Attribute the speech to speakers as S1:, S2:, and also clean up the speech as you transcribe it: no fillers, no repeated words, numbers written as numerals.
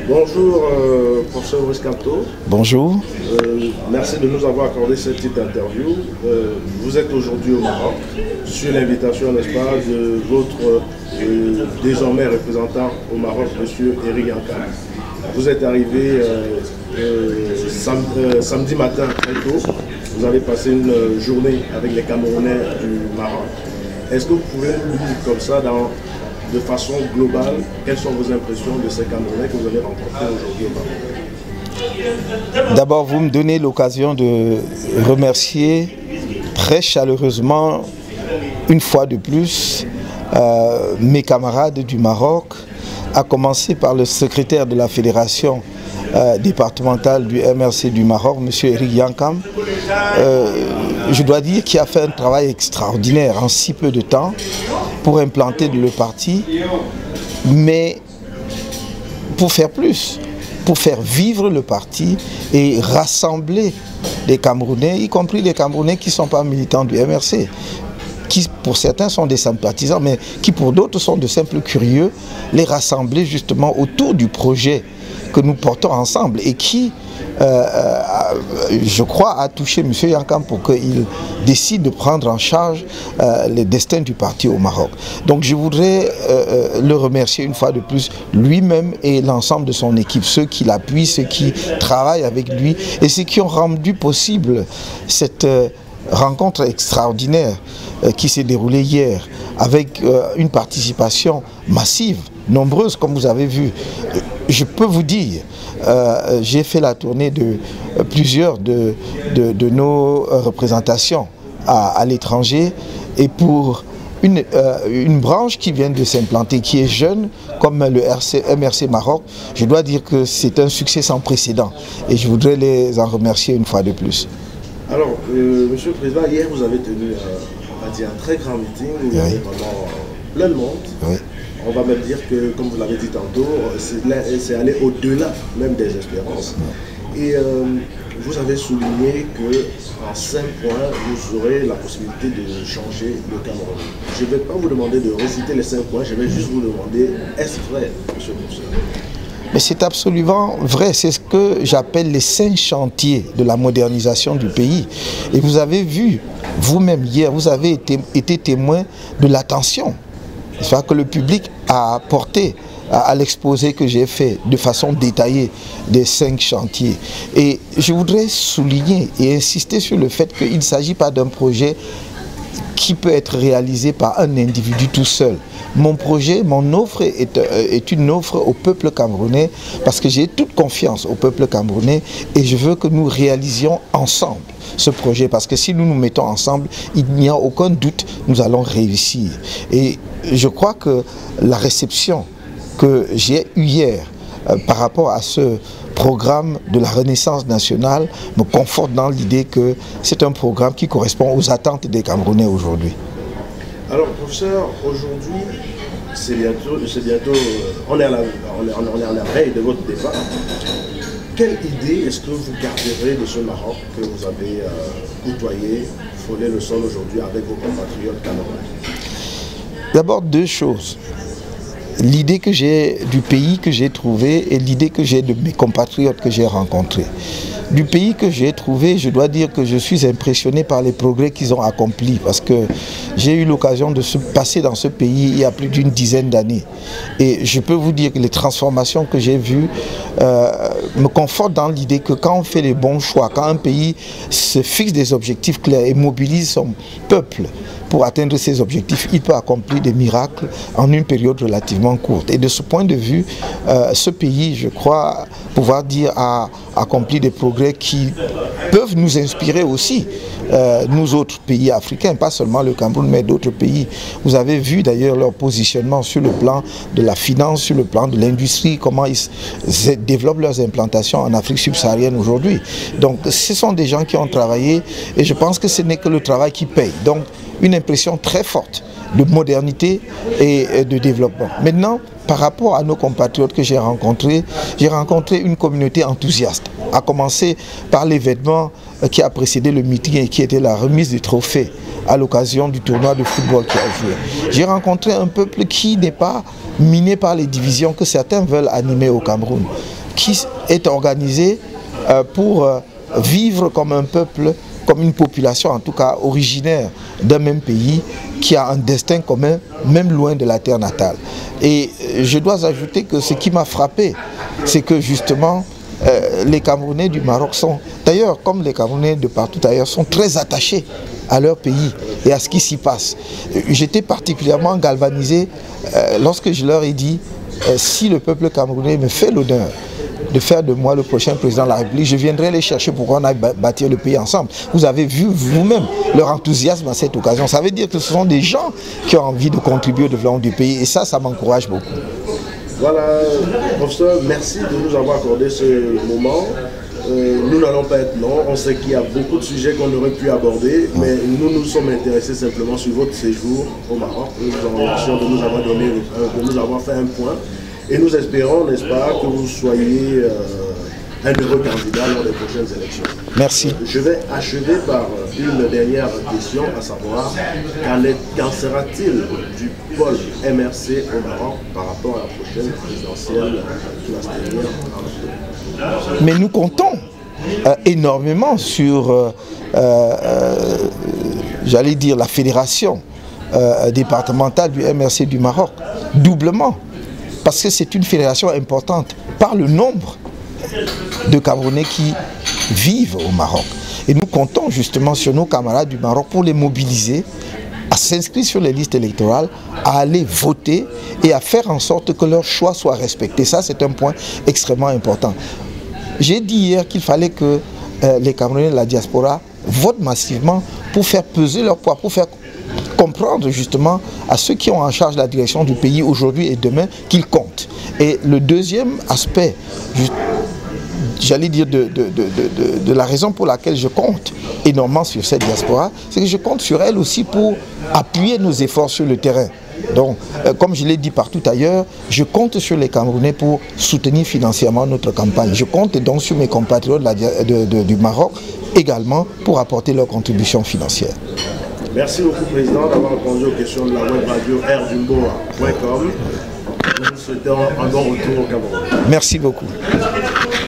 S1: Bonjour, professeur Maurice Kamto.
S2: Bonjour.
S1: Merci de nous avoir accordé cette petite interview. Vous êtes aujourd'hui au Maroc, sur l'invitation, n'est-ce pas, de votre désormais représentant au Maroc, monsieur Éric Yankam. Vous êtes arrivé samedi matin très tôt. Vous avez passé une journée avec les Camerounais du Maroc. Est-ce que vous pouvez nous dire comme ça, de façon globale, quelles sont vos impressions de ces Camerounais que vous avez rencontrés aujourd'hui au Maroc?
S2: D'abord, vous me donnez l'occasion de remercier très chaleureusement, une fois de plus, mes camarades du Maroc, à commencer par le secrétaire de la fédération départementale du MRC du Maroc, M. Éric Yankam. Je dois dire qu'il a fait un travail extraordinaire en si peu de temps pour implanter le parti, mais pour faire plus, pour faire vivre le parti et rassembler les Camerounais, y compris les Camerounais qui ne sont pas militants du MRC, qui pour certains sont des sympathisants, mais qui pour d'autres sont de simples curieux, les rassembler justement autour du projet que nous portons ensemble et qui, je crois, a touché M. Yankam pour qu'il décide de prendre en charge les destins du parti au Maroc. Donc je voudrais le remercier une fois de plus, lui-même et l'ensemble de son équipe, ceux qui l'appuient, ceux qui travaillent avec lui et ceux qui ont rendu possible cette rencontre extraordinaire qui s'est déroulée hier avec une participation massive, nombreuse comme vous avez vu. Je peux vous dire, j'ai fait la tournée de plusieurs de nos représentations à l'étranger et pour une branche qui vient de s'implanter, qui est jeune, comme le MRC Maroc, je dois dire que c'est un succès sans précédent et je voudrais les en remercier une fois de plus.
S1: Alors, Monsieur le Président, hier vous avez tenu on va dire, un très grand meeting où il y avait vraiment plein de monde.
S2: Oui.
S1: On va même dire que, comme vous l'avez dit tantôt, c'est aller au-delà même des espérances. Et vous avez souligné qu'en 5 points, vous aurez la possibilité de changer le Cameroun. Je ne vais pas vous demander de réciter les 5 points, je vais juste vous demander, est-ce vrai, monsieur le professeur?
S2: Mais c'est absolument vrai, c'est ce que j'appelle les 5 chantiers de la modernisation du pays. Et vous avez vu, vous-même hier, vous avez été témoin de l'attention que le public a porté à l'exposé que j'ai fait de façon détaillée des 5 chantiers. Et je voudrais souligner et insister sur le fait qu'il ne s'agit pas d'un projet qui peut être réalisé par un individu tout seul. Mon projet, mon offre est une offre au peuple camerounais parce que j'ai toute confiance au peuple camerounais et je veux que nous réalisions ensemble ce projet parce que si nous nous mettons ensemble, il n'y a aucun doute, nous allons réussir. Et je crois que la réception que j'ai eue hier par rapport à ce programme de la Renaissance nationale me conforte dans l'idée que c'est un programme qui correspond aux attentes des Camerounais aujourd'hui.
S1: Alors, professeur, aujourd'hui, c'est bientôt on est à la veille de votre départ. Quelle idée est-ce que vous garderez de ce Maroc que vous avez côtoyé, frôlé le sol aujourd'hui avec vos compatriotes camerounais?
S2: D'abord 2 choses. L'idée que j'ai du pays que j'ai trouvé et l'idée que j'ai de mes compatriotes que j'ai rencontrés. Du pays que j'ai trouvé, je dois dire que je suis impressionné par les progrès qu'ils ont accomplis parce que j'ai eu l'occasion de se passer dans ce pays il y a plus d'une dizaine d'années. Et je peux vous dire que les transformations que j'ai vues me confortent dans l'idée que quand on fait les bons choix, quand un pays se fixe des objectifs clairs et mobilise son peuple pour atteindre ces objectifs, il peut accomplir des miracles en une période relativement courte. Et de ce point de vue, ce pays, je crois pouvoir dire, a accompli des progrès qui peuvent nous inspirer aussi, nous autres pays africains, pas seulement le Cameroun, mais d'autres pays. Vous avez vu d'ailleurs leur positionnement sur le plan de la finance, sur le plan de l'industrie, comment ils développent leurs implantations en Afrique subsaharienne aujourd'hui. Donc ce sont des gens qui ont travaillé et je pense que ce n'est que le travail qui paye. Donc une impression très forte de modernité et de développement. Maintenant, par rapport à nos compatriotes que j'ai rencontré une communauté enthousiaste, à commencer par l'événement qui a précédé le meeting et qui était la remise du trophée à l'occasion du tournoi de football qui a joué. J'ai rencontré un peuple qui n'est pas miné par les divisions que certains veulent animer au Cameroun, qui est organisé pour vivre comme un peuple, comme une population en tout cas originaire d'un même pays qui a un destin commun, même loin de la terre natale. Et je dois ajouter que ce qui m'a frappé, c'est que justement les Camerounais du Maroc sont, d'ailleurs comme les Camerounais de partout ailleurs, sont très attachés à leur pays et à ce qui s'y passe. J'étais particulièrement galvanisé lorsque je leur ai dit si le peuple camerounais me fait l'honneur de faire de moi le prochain président de la République, je viendrai les chercher pour qu'on aille bâtir le pays ensemble. Vous avez vu vous-même leur enthousiasme à cette occasion. Ça veut dire que ce sont des gens qui ont envie de contribuer au développement du pays et ça m'encourage beaucoup. Voilà,
S1: professeur, merci de nous avoir accordé ce moment. Nous n'allons pas être longs, on sait qu'il y a beaucoup de sujets qu'on aurait pu aborder, mais nous sommes intéressés simplement sur votre séjour au Maroc. Nous vous remercions de nous avoir fait un point. Et nous espérons, n'est-ce pas, que vous soyez un heureux candidat lors des prochaines élections.
S2: Merci.
S1: Je vais achever par une dernière question, à savoir, qu'en sera-t-il du pôle MRC au Maroc par rapport à la prochaine présidentielle qui va se tenir en octobre?
S2: Mais nous comptons énormément sur, j'allais dire, la fédération départementale du MRC du Maroc, doublement. Parce que c'est une fédération importante par le nombre de Camerounais qui vivent au Maroc. Et nous comptons justement sur nos camarades du Maroc pour les mobiliser à s'inscrire sur les listes électorales, à aller voter et à faire en sorte que leur choix soit respecté. Ça, c'est un point extrêmement important. J'ai dit hier qu'il fallait que les Camerounais de la diaspora votent massivement pour faire peser leur poids, pour faire comprendre justement à ceux qui ont en charge la direction du pays aujourd'hui et demain qu'ils comptent. Et le deuxième aspect, j'allais dire de la raison pour laquelle je compte énormément sur cette diaspora, c'est que je compte sur elle aussi pour appuyer nos efforts sur le terrain. Donc, comme je l'ai dit partout ailleurs, je compte sur les Camerounais pour soutenir financièrement notre campagne. Je compte donc sur mes compatriotes du Maroc également pour apporter leur contribution financière.
S1: Merci beaucoup, Président, d'avoir répondu aux questions de la web radio rdumboa.com. Nous vous souhaitons un bon retour au Cameroun.
S2: Merci beaucoup.